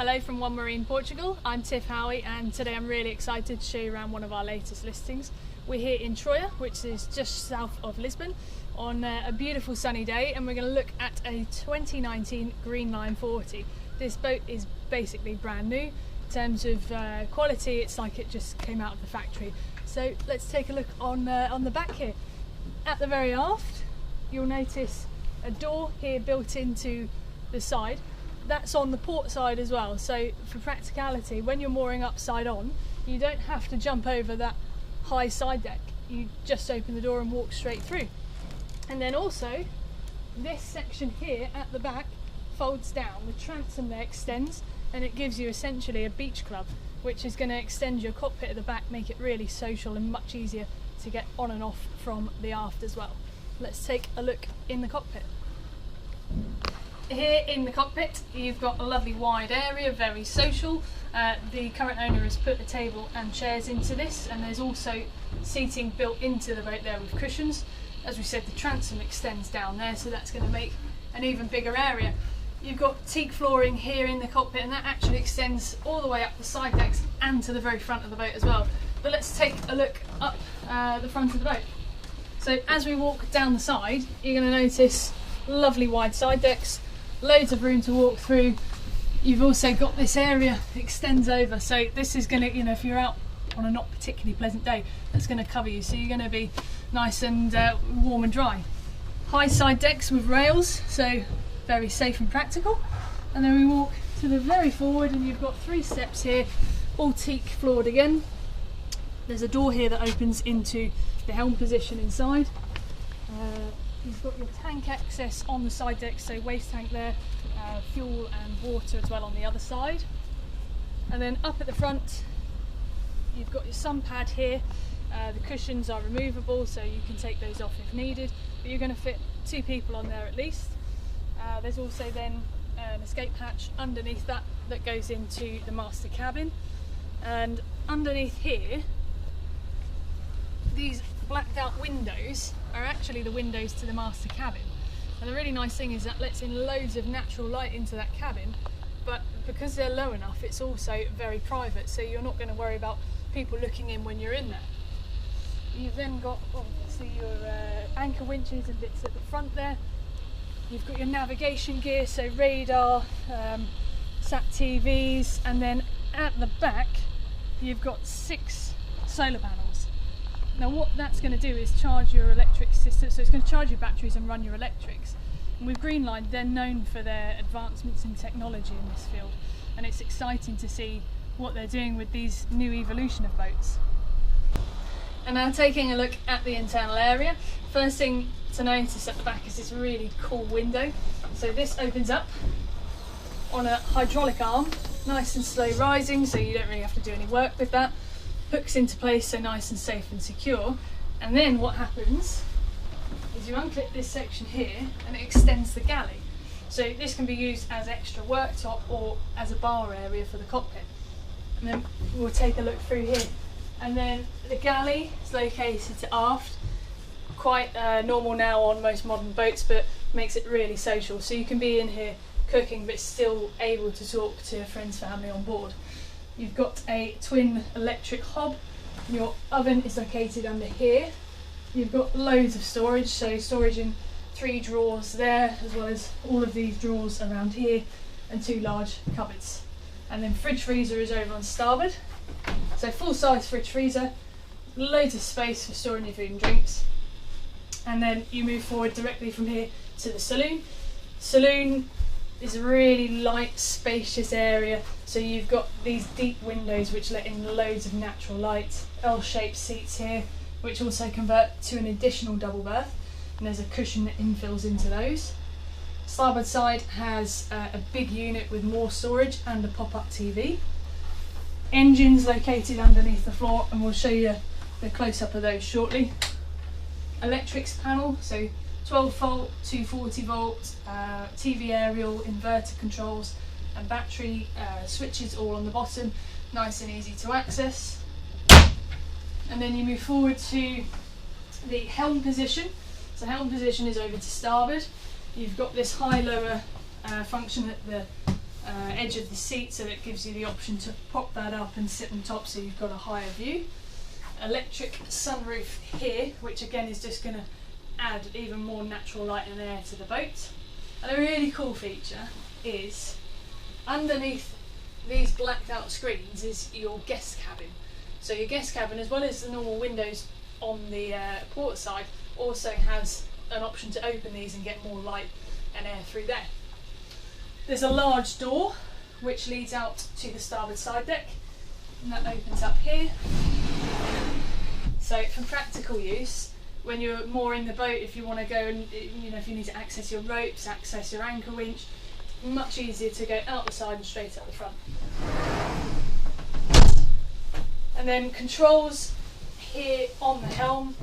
Hello from One Marine Portugal. I'm Tiff Howie and today I'm really excited to show you around one of our latest listings. We're here in Troia, which is just south of Lisbon, on a beautiful sunny day, and we're going to look at a 2019 Greenline 40. This boat is basically brand new. In terms of quality, it's like it just came out of the factory. So let's take a look on the back here. At the very aft, you'll notice a door here built into the side. That's on the port side as well, so for practicality, when you're mooring upside on, you don't have to jump over that high side deck. You just open the door and walk straight through. And then also, this section here at the back folds down. The transom there extends and it gives you essentially a beach club, which is going to extend your cockpit at the back, make it really social and much easier to get on and off from the aft as well. Let's take a look in the cockpit. Here in the cockpit you've got a lovely wide area, very social. The current owner has put a table and chairs into this, and there's also seating built into the boat there with cushions. As we said, the transom extends down there, so that's going to make an even bigger area. You've got teak flooring here in the cockpit, and that actually extends all the way up the side decks and to the very front of the boat as well. But let's take a look up the front of the boat. So as we walk down the side, you're going to notice lovely wide side decks, loads of room to walk through. You've also got this area that extends over, so this is going to, if you're out on a not particularly pleasant day, that's going to cover you, so you're going to be nice and warm and dry. High side decks with rails, so very safe and practical. And then we walk to the very forward and you've got 3 steps here, all teak floored again. There's a door here that opens into the helm position inside. You've got your tank access on the side deck, so waste tank there, fuel and water as well on the other side. And then up at the front, you've got your sun pad here. The cushions are removable, so you can take those off if needed, but you're going to fit 2 people on there at least. There's also then an escape hatch underneath that goes into the master cabin. And underneath here, these blacked out windows are actually the windows to the master cabin, and the really nice thing is that lets in loads of natural light into that cabin, but because they're low enough it's also very private, so you're not going to worry about people looking in when you're in there. You've then got obviously your anchor winches and bits at the front there. You've got your navigation gear, so radar, sat TVs, and then at the back you've got 6 solar panels. Now what that's going to do is charge your electric system, so it's going to charge your batteries and run your electrics. And with Greenline, they're known for their advancements in technology in this field, and it's exciting to see what they're doing with these new evolution of boats. And now taking a look at the internal area, first thing to notice at the back is this really cool window. So this opens up on a hydraulic arm, nice and slow rising, so you don't really have to do any work with that. Hooks into place, so nice and safe and secure. And then what happens is you unclip this section here and it extends the galley. So this can be used as extra worktop or as a bar area for the cockpit. And then we'll take a look through here. And then the galley is located to aft, quite normal now on most modern boats, but makes it really social. So you can be in here cooking but still able to talk to friends, family on board. You've got a twin electric hob. Your oven is located under here. You've got loads of storage, so storage in 3 drawers there, as well as all of these drawers around here, and 2 large cupboards. And then fridge freezer is over on starboard. So full size fridge freezer, loads of space for storing your food and drinks. And then you move forward directly from here to the saloon. Saloon is a really light, spacious area, so you've got these deep windows which let in loads of natural light. L-shaped seats here, which also convert to an additional double berth, and there's a cushion that infills into those. Starboard side has a big unit with more storage and a pop-up TV. Engines located underneath the floor, and we'll show you the close-up of those shortly. Electrics panel, so 12 volt, 240 volt, TV aerial, inverter controls and battery switches all on the bottom, nice and easy to access. And then you move forward to the helm position. So helm position is over to starboard. You've got this high-lower function at the edge of the seat, so that gives you the option to pop that up and sit on top so you've got a higher view. Electric sunroof here, which again is just going to add even more natural light and air to the boat. And a really cool feature is underneath these blacked out screens is your guest cabin. So your guest cabin, as well as the normal windows on the port side, also has an option to open these and get more light and air through there. There's a large door which leads out to the starboard side deck, and that opens up here. So for practical use, when you're more in the boat, if you want to go and, you know, if you need to access your ropes, access your anchor winch, much easier to go out the side and straight up the front. And then controls here on the helm,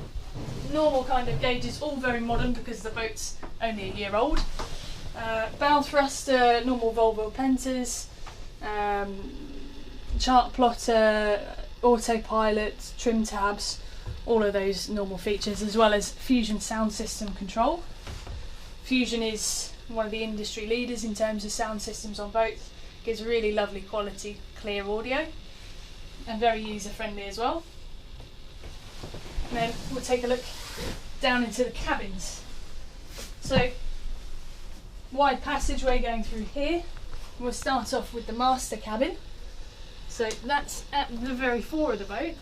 normal kind of gauges, all very modern because the boat's only a year old. Bow thruster, normal Volvo Pentas, chart plotter, autopilot, trim tabs, all of those normal features, as well as Fusion sound system control. Fusion is one of the industry leaders in terms of sound systems on boats. Gives really lovely quality, clear audio, and very user friendly as well. And then we'll take a look down into the cabins. So, wide passageway going through here. We'll start off with the master cabin. So that's at the very fore of the boat.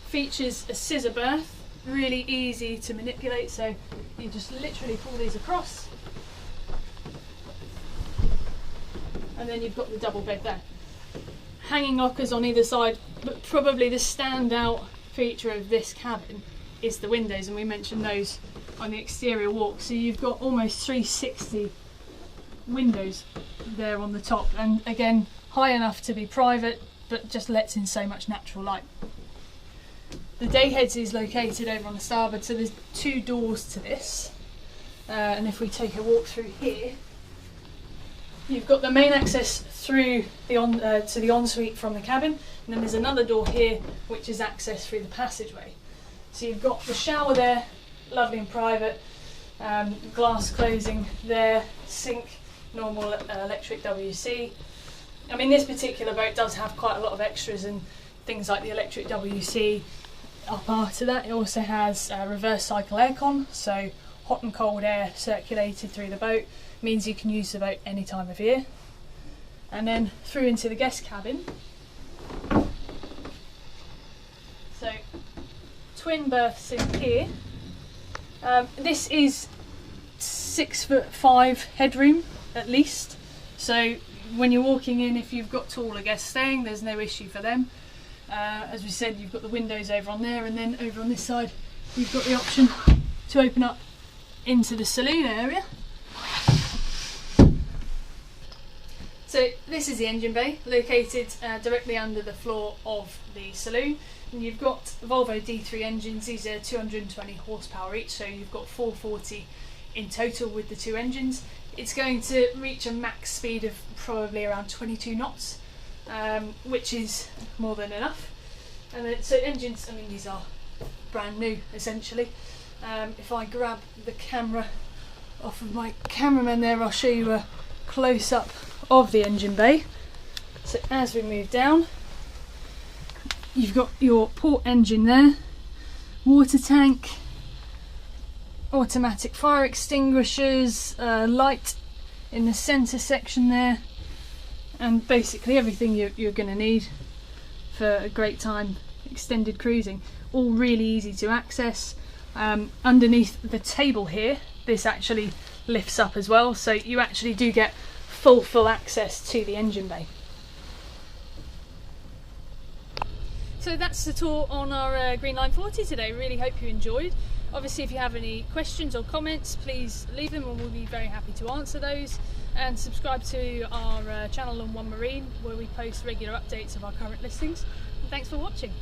Features a scissor berth, really easy to manipulate, so you just literally pull these across, and then you've got the double bed there. Hanging lockers on either side, but probably the standout feature of this cabin is the windows, and we mentioned those on the exterior walk. So you've got almost 360 windows there on the top, and again high enough to be private, but just lets in so much natural light. The day heads is located over on the starboard, so there's two doors to this, and if we take a walk through here, you've got the main access through the to the ensuite from the cabin, and then there's another door here which is access through the passageway. So you've got the shower there, lovely and private, glass closing there, sink, normal electric WC. I mean, this particular boat does have quite a lot of extras and things like the electric WC. Up after that, it also has reverse cycle aircon, so hot and cold air circulated through the boat, means you can use the boat any time of year. And then through into the guest cabin. So twin berths in here. This is 6'5" headroom at least, so when you're walking in, if you've got taller guests staying, there's no issue for them. As we said, you've got the windows over on there, and then over on this side you've got the option to open up into the saloon area. So this is the engine bay, located directly under the floor of the saloon, and you've got Volvo D3 engines. These are 220 horsepower each, so you've got 440 in total with the two engines. It's going to reach a max speed of probably around 22 knots, which is more than enough. And then, so engines, I mean, these are brand new essentially. If I grab the camera off of my cameraman there, I'll show you a close up of the engine bay. So as we move down, you've got your port engine there, water tank, automatic fire extinguishers, light in the centre section there, and basically everything you're going to need for a great time extended cruising. All really easy to access. Underneath the table here, this actually lifts up as well, so you actually do get full access to the engine bay. So that's the tour on our Greenline 40 today. Really hope you enjoyed. Obviously, if you have any questions or comments, please leave them and we'll be very happy to answer those. And subscribe to our channel on One Marine, where we post regular updates of our current listings. And thanks for watching.